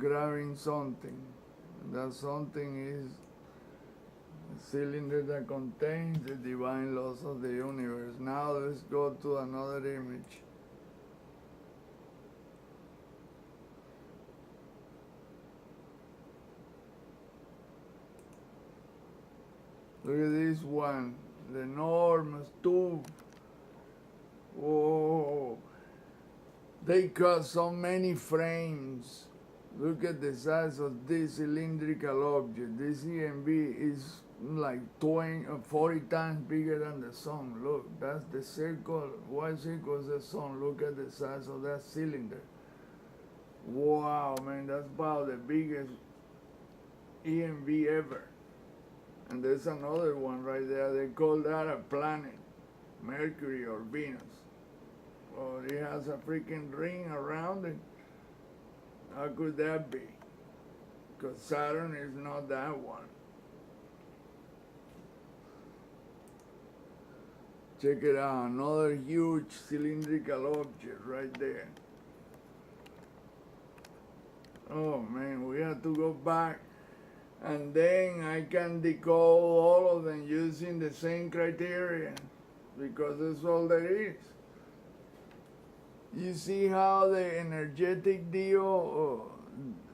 grabbing something. That something is a cylinder that contains the divine laws of the universe. Now let's go to another image. Look at this one, the enormous tube. Whoa! They cut so many frames. Look at the size of this cylindrical object. This EMB is like 20 or 40 times bigger than the sun. Look, that's the circle. White circle is the sun. Look at the size of that cylinder. Wow, man, that's about the biggest EMB ever. And there's another one right there. They call that a planet, Mercury or Venus. Well, it has a freaking ring around it. How could that be? Because Saturn is not that one. Check it out, another huge cylindrical object right there. Oh man, we have to go back. And then I can decode all of them using the same criteria, because that's all there is. You see how the energetic deal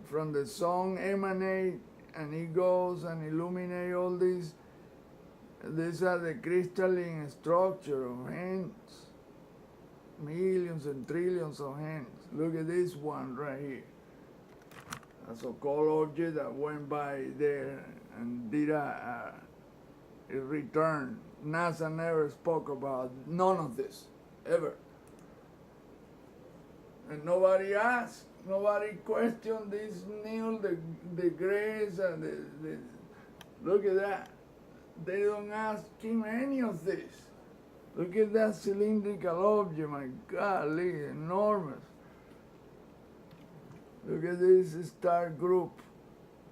from the sun emanate, and it goes and illuminate all these. These are the crystalline structure of hands. Millions and trillions of hands. Look at this one right here. A so-called object that went by there and did a return. NASA never spoke about none of this, ever. And nobody asked, nobody questioned this Neil deGrasse and the look at that. They don't ask him any of this. Look at that cylindrical object, my God, enormous. Look at this star group.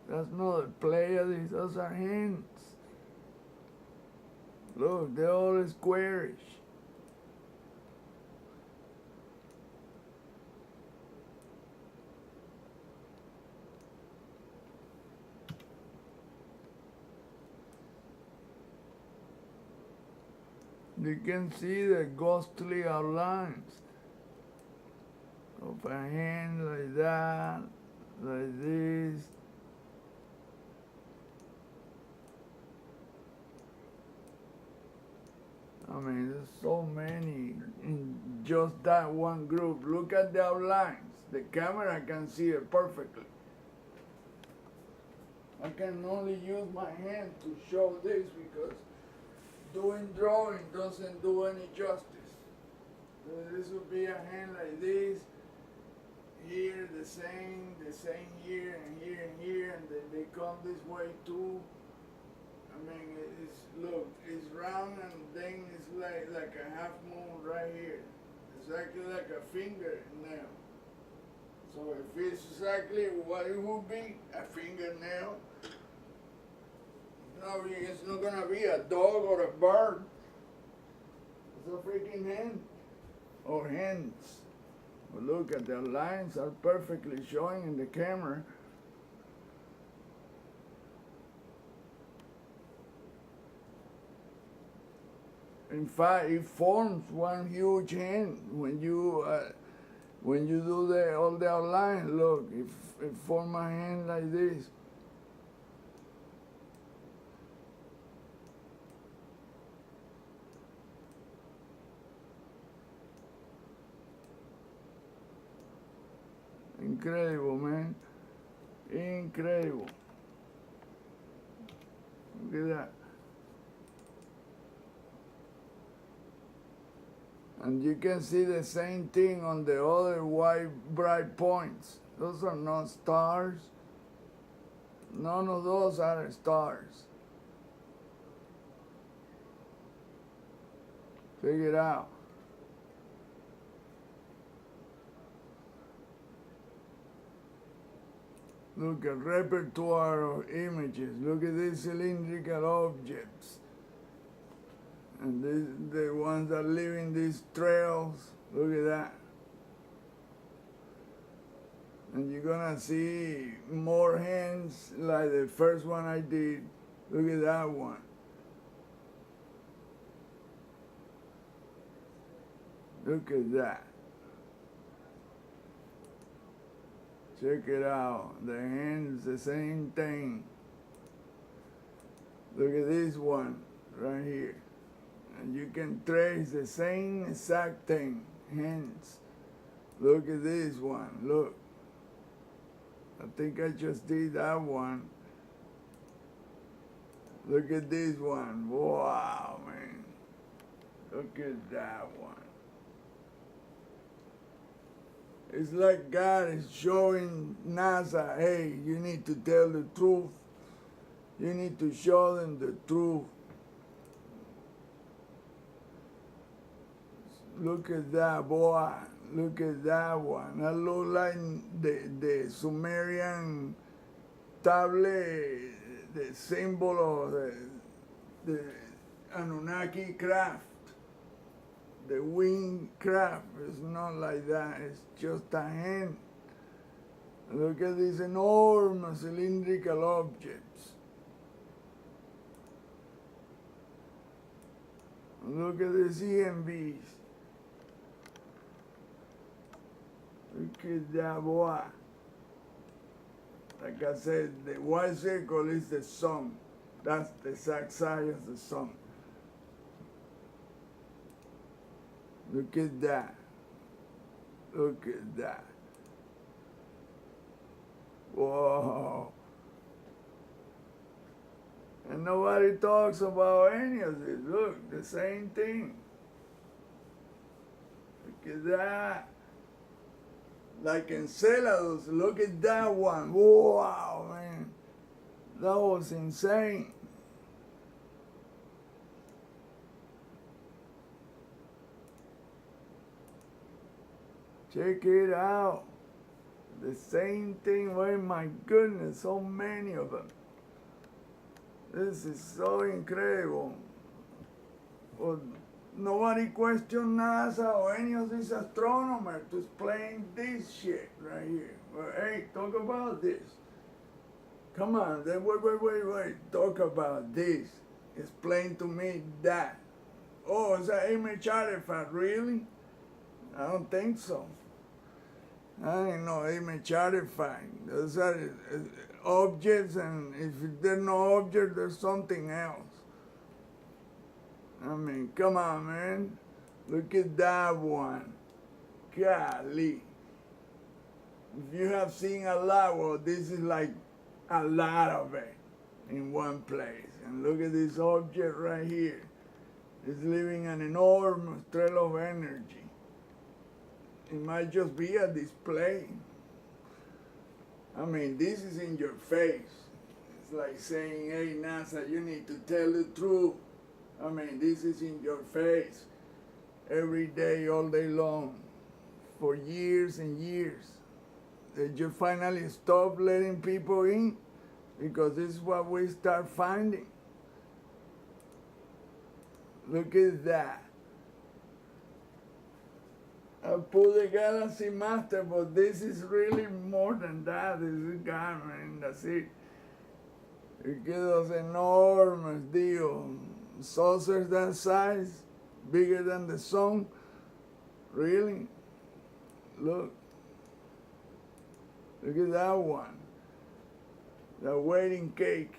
That's not a Pleiades, those are hands. Look, they're all squarish. You can see the ghostly outlines of a hand like that, like this. I mean, there's so many in just that one group. Look at the outlines. The camera can see it perfectly. I can only use my hand to show this because doing drawing doesn't do any justice. So this would be a hand like this. Here, the same here, and here, and here, and then they come this way too. I mean, look, it's round, and then it's like a half moon right here. Exactly like a fingernail. So if it's exactly what it would be, a fingernail, no, it's not gonna be a dog or a bird. It's a freaking hand, or hands. But look at the lines are perfectly showing in the camera. In fact, it forms one huge hand when you do all the outline. Look, it forms a hand like this. Incredible, man. Incredible. Look at that. And you can see the same thing on the other white bright points. Those are not stars. None of those are stars. Check it out. Look at repertoire of images. Look at these cylindrical objects. And the ones that live in these trails. Look at that. And you're gonna see more hands like the first one I did. Look at that one. Look at that. Check it out. The hands, the same thing. Look at this one right here. And you can trace the same exact thing. Hands. Look at this one. Look. I think I just did that one. Look at this one. Wow, man. Look at that one. It's like God is showing NASA, hey, you need to tell the truth. You need to show them the truth. Look at that, boy. Look at that one. That looks like the Sumerian tablet, the symbol of the Anunnaki craft. The wing craft is not like that. It's just a hand. Look at these enormous cylindrical objects. Look at the CMBs. Look at that, boy. Like I said, the white circle is the sun. That's the exact size of the sun. Look at that. Look at that. Whoa. And nobody talks about any of this. Look, the same thing. Look at that. Like Enceladus, look at that one. Wow, man. That was insane. Check it out. The same thing. Oh my goodness, so many of them. This is so incredible. Well, nobody questioned NASA or any of these astronomers to explain this shit right here. Well, hey, talk about this. Come on, then wait. Talk about this. Explain to me that. Oh, it's an image artifact, really? I don't think so. I ain't no image artifact. Those are objects, and if there's no object, there's something else. I mean, come on, man. Look at that one. Golly. If you have seen a lot, well, this is like a lot of it in one place. And look at this object right here. It's leaving an enormous trail of energy. It might just be a display. I mean, this is in your face. It's like saying, hey, NASA, you need to tell the truth. I mean, this is in your face every day, all day long, for years and years. They just finally stop letting people in because this is what we start finding. Look at that. I put the Galaxy Master, but this is really more than that. This is God, man, that's it. Look at those enormous deal. Saucers that size, bigger than the sun. Really? Look. Look at that one. The wedding cake.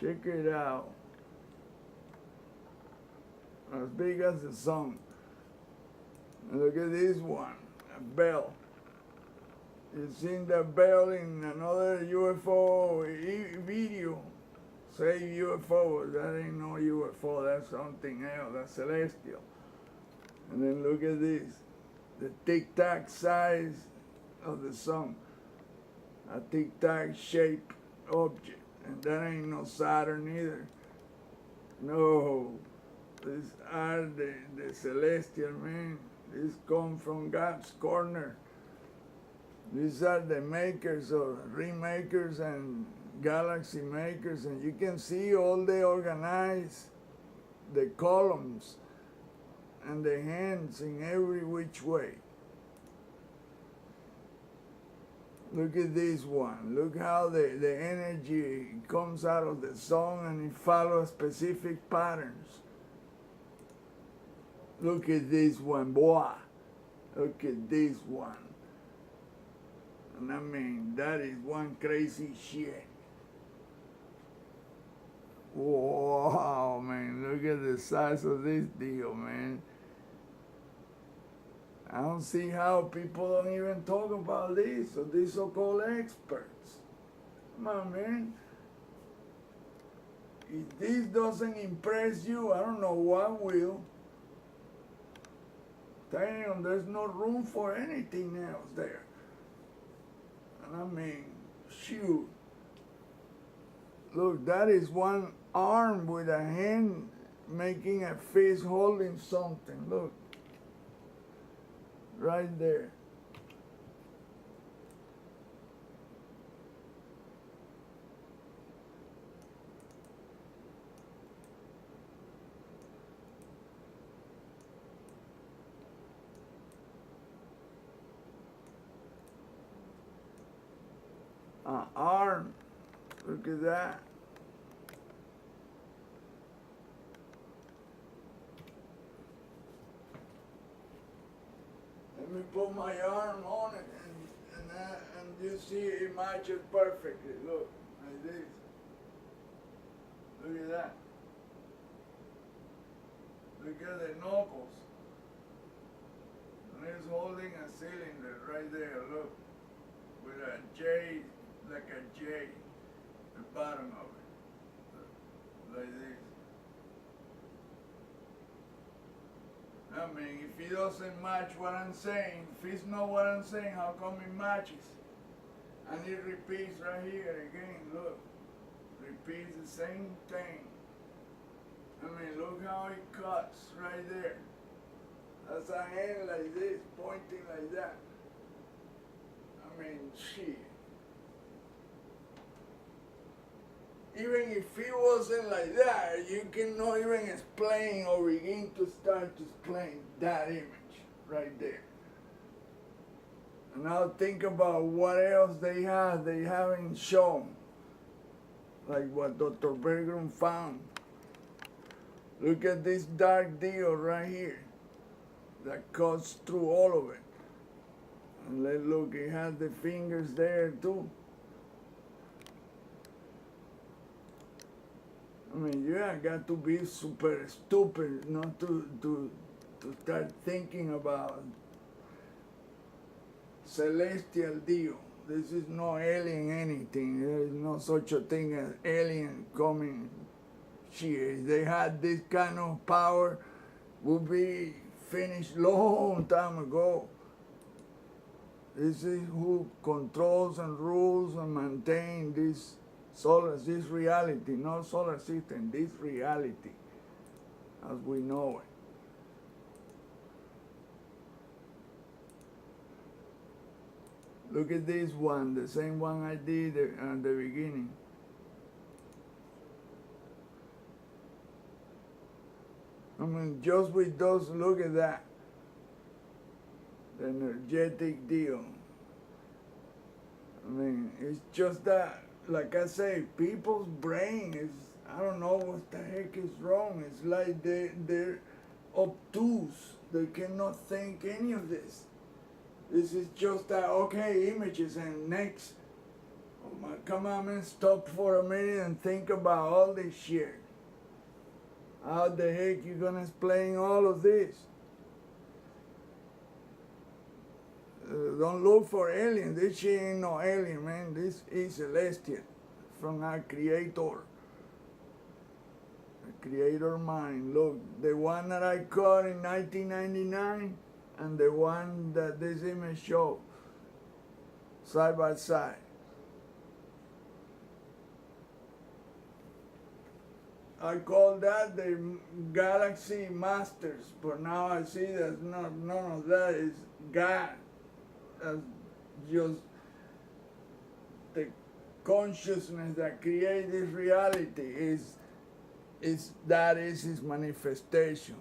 Check it out. As big as the sun. And look at this one, a bell. You've seen the bell in another UFO video. Say UFO, that ain't no UFO, that's something else, that's celestial. And then look at this, the tic-tac size of the sun. A tic-tac shaped object. And that ain't no Saturn either. No. These are the celestial, man. These come from God's corner. These are the makers of remakers and galaxy makers, and you can see all they organize the columns and the hands in every which way. Look at this one. Look how the energy comes out of the song and it follows specific patterns. Look at this one, boy. Look at this one. And I mean, that is one crazy shit. Wow, man, look at the size of this deal, man. I don't see how people don't even talk about this, or these so-called experts. Come on, man. If this doesn't impress you, I don't know what will. Damn, there's no room for anything else there. And I mean, shoot. Look, that is one arm with a hand making a fist holding something. Look. Right there. An arm. Look at that. Let me put my arm on it and you see it matches perfectly. Look, like this. Look at that. Look at the knuckles. And it's holding a cylinder right there, look. With a J, like a J, the bottom of it. Like this. I mean, if it doesn't match what I'm saying, if it's not what I'm saying, how come it matches? And it repeats right here again, look. Repeats the same thing. I mean, look how it cuts right there. That's a hand like this, pointing like that. I mean, shit. Even if it wasn't like that, you cannot even explain or begin to start to explain that image right there. And now think about what else they haven't shown. Like what Dr. Bergrum found. Look at this dark deal right here that cuts through all of it. And look, it has the fingers there too. I mean, you got to be super stupid not to start thinking about celestial deal. This is no alien anything. There is no such a thing as alien coming. Shit, if they had this kind of power, would be finished long time ago. This is who controls and rules and maintains this reality, not solar system, this reality as we know it. Look at this one, the same one I did at the beginning. I mean, just with those, look at that. The energetic deal. I mean, it's just that, like I say, people's brain is, I don't know what the heck is wrong. It's like they're obtuse. They cannot think any of this. This is just that, okay, images and next. Oh my, come on, man, stop for a minute and think about all this shit. How the heck you gonna explain all of this? Don't look for alien. This shit ain't no alien, man. This is celestial from our creator. The creator mind. Look, the one that I caught in 1999 and the one that this image shows side by side. I call that the Galaxy Masters, but now I see that none of that is God. That's just the consciousness that creates this reality is his manifestation.